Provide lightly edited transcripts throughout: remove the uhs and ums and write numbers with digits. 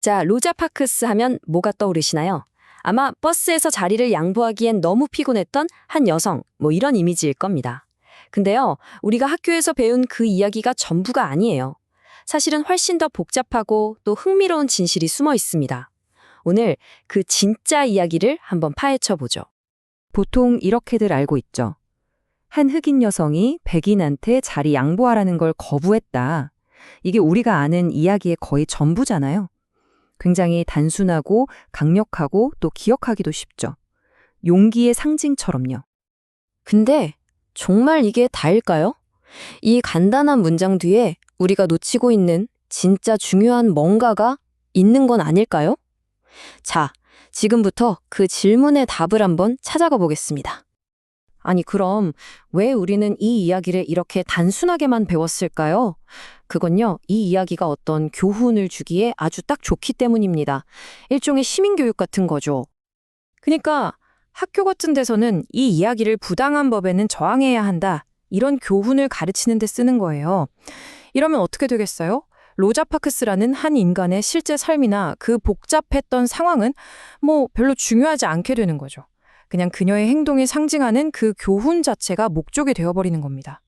자, 로자 파크스 하면 뭐가 떠오르시나요? 아마 버스에서 자리를 양보하기엔 너무 피곤했던 한 여성, 이런 이미지일 겁니다. 근데요, 우리가 학교에서 배운 그 이야기가 전부가 아니에요. 사실은 훨씬 더 복잡하고 또 흥미로운 진실이 숨어 있습니다. 오늘 그 진짜 이야기를 한번 파헤쳐 보죠. 보통 이렇게들 알고 있죠. 한 흑인 여성이 백인한테 자리 양보하라는 걸 거부했다. 이게 우리가 아는 이야기의 거의 전부잖아요. 굉장히 단순하고 강력하고 또 기억하기도 쉽죠. 용기의 상징처럼요. 근데 정말 이게 다일까요? 이 간단한 문장 뒤에 우리가 놓치고 있는 진짜 중요한 뭔가가 있는 건 아닐까요? 자, 지금부터 그 질문의 답을 한번 찾아가 보겠습니다. 아니, 그럼 왜 우리는 이 이야기를 이렇게 단순하게만 배웠을까요? 그건요, 이 이야기가 어떤 교훈을 주기에 아주 딱 좋기 때문입니다. 일종의 시민교육 같은 거죠. 그러니까 학교 같은 데서는 이 이야기를 부당한 법에는 저항해야 한다. 이런 교훈을 가르치는 데 쓰는 거예요. 이러면 어떻게 되겠어요? 로자 파크스라는 한 인간의 실제 삶이나 그 복잡했던 상황은 별로 중요하지 않게 되는 거죠. 그냥 그녀의 행동이 상징하는 그 교훈 자체가 목적이 되어버리는 겁니다.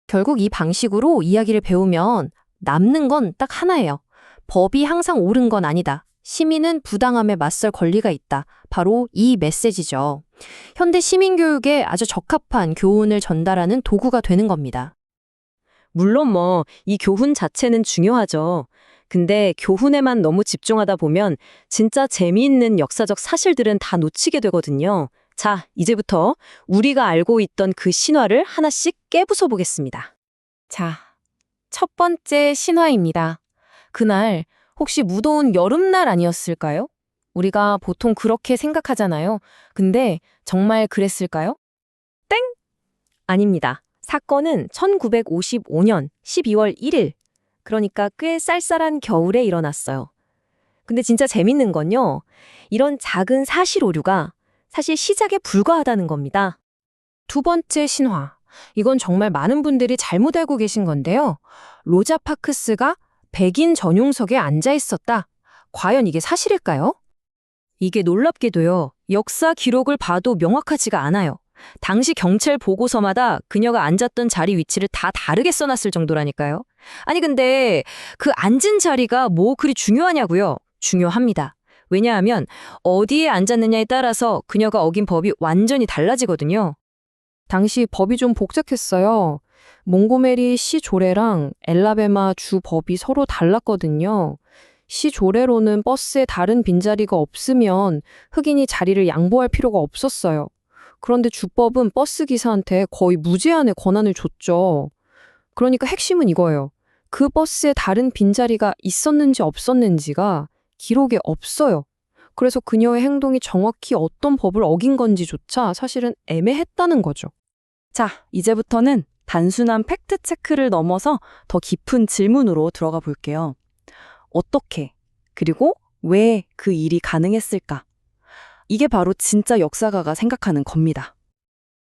결국 이 방식으로 이야기를 배우면 남는 건 딱 하나예요. 법이 항상 옳은 건 아니다. 시민은 부당함에 맞설 권리가 있다. 바로 이 메시지죠. 현대 시민교육에 아주 적합한 교훈을 전달하는 도구가 되는 겁니다. 물론 이 교훈 자체는 중요하죠. 근데 교훈에만 너무 집중하다 보면 진짜 재미있는 역사적 사실들은 다 놓치게 되거든요. 자, 이제부터 우리가 알고 있던 그 신화를 하나씩 깨부숴 보겠습니다. 자, 첫 번째 신화입니다. 그날 혹시 무더운 여름날 아니었을까요? 우리가 보통 그렇게 생각하잖아요. 근데 정말 그랬을까요? 땡! 아닙니다. 사건은 1955년 12월 1일. 그러니까 꽤 쌀쌀한 겨울에 일어났어요. 근데 진짜 재밌는 건요. 이런 작은 사실 오류가 사실 시작에 불과하다는 겁니다. 두 번째 신화. 이건 정말 많은 분들이 잘못 알고 계신 건데요. 로자 파크스가 백인 전용석에 앉아 있었다. 과연 이게 사실일까요? 이게 놀랍게도요. 역사 기록을 봐도 명확하지가 않아요. 당시 경찰 보고서마다 그녀가 앉았던 자리 위치를 다 다르게 써놨을 정도라니까요. 아니 근데 그 앉은 자리가 그리 중요하냐고요? 중요합니다. 왜냐하면 어디에 앉았느냐에 따라서 그녀가 어긴 법이 완전히 달라지거든요. 당시 법이 좀 복잡했어요. 몽고메리 시 조례랑 엘라베마 주 법이 서로 달랐거든요. 시 조례로는 버스에 다른 빈자리가 없으면 흑인이 자리를 양보할 필요가 없었어요. 그런데 주법은 버스 기사한테 거의 무제한의 권한을 줬죠. 그러니까 핵심은 이거예요. 그 버스에 다른 빈자리가 있었는지 없었는지가 기록에 없어요. 그래서 그녀의 행동이 정확히 어떤 법을 어긴 건지조차 사실은 애매했다는 거죠. 자, 이제부터는 단순한 팩트 체크를 넘어서 더 깊은 질문으로 들어가 볼게요. 어떻게, 그리고 왜 그 일이 가능했을까? 이게 바로 진짜 역사가가 생각하는 겁니다.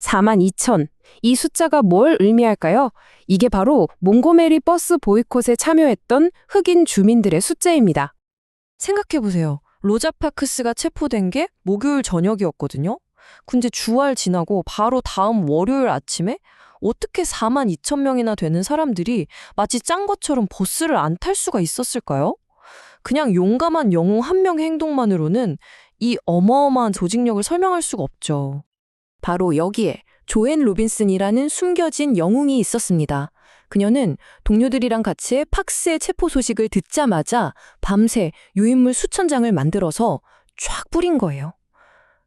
42,000. 이 숫자가 뭘 의미할까요? 이게 바로 몽고메리 버스 보이콧에 참여했던 흑인 주민들의 숫자입니다. 생각해보세요. 로자 파크스가 체포된 게 목요일 저녁이었거든요. 근데 주말 지나고 바로 다음 월요일 아침에 어떻게 42,000명이나 되는 사람들이 마치 짠 것처럼 버스를 안 탈 수가 있었을까요? 그냥 용감한 영웅 한 명의 행동만으로는 이 어마어마한 조직력을 설명할 수가 없죠. 바로 여기에 조앤 로빈슨이라는 숨겨진 영웅이 있었습니다. 그녀는 동료들이랑 같이 팍스의 체포 소식을 듣자마자 밤새 유인물 수천 장을 만들어서 쫙 뿌린 거예요.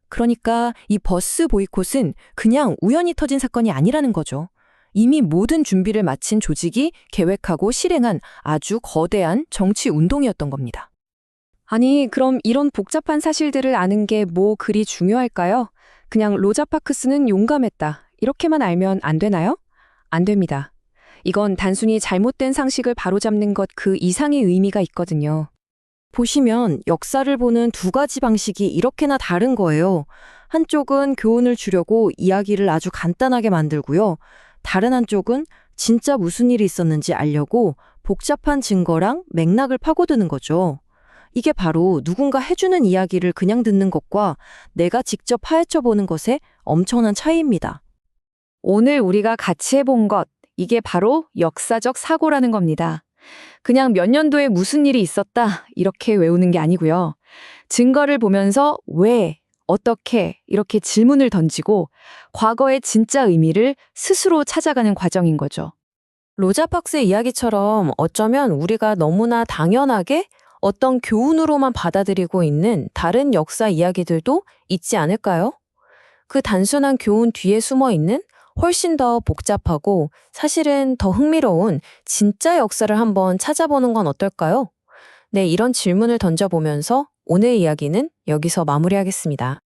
그러니까 이 버스 보이콧은 그냥 우연히 터진 사건이 아니라는 거죠. 이미 모든 준비를 마친 조직이 계획하고 실행한 아주 거대한 정치 운동이었던 겁니다. 아니, 그럼 이런 복잡한 사실들을 아는 게 그리 중요할까요? 그냥 로자 파크스는 용감했다. 이렇게만 알면 안 되나요? 안 됩니다. 이건 단순히 잘못된 상식을 바로잡는 것 그 이상의 의미가 있거든요. 보시면 역사를 보는 두 가지 방식이 이렇게나 다른 거예요. 한쪽은 교훈을 주려고 이야기를 아주 간단하게 만들고요. 다른 한쪽은 진짜 무슨 일이 있었는지 알려고 복잡한 증거랑 맥락을 파고드는 거죠. 이게 바로 누군가 해주는 이야기를 그냥 듣는 것과 내가 직접 파헤쳐 보는 것의 엄청난 차이입니다. 오늘 우리가 같이 해본 것, 이게 바로 역사적 사고라는 겁니다. 그냥 몇 년도에 무슨 일이 있었다, 이렇게 외우는 게 아니고요. 증거를 보면서 왜, 어떻게, 이렇게 질문을 던지고 과거의 진짜 의미를 스스로 찾아가는 과정인 거죠. 로자 박스의 이야기처럼 어쩌면 우리가 너무나 당연하게 어떤 교훈으로만 받아들이고 있는 다른 역사 이야기들도 있지 않을까요? 그 단순한 교훈 뒤에 숨어 있는 훨씬 더 복잡하고 사실은 더 흥미로운 진짜 역사를 한번 찾아보는 건 어떨까요? 네, 이런 질문을 던져보면서 오늘 이야기는 여기서 마무리하겠습니다.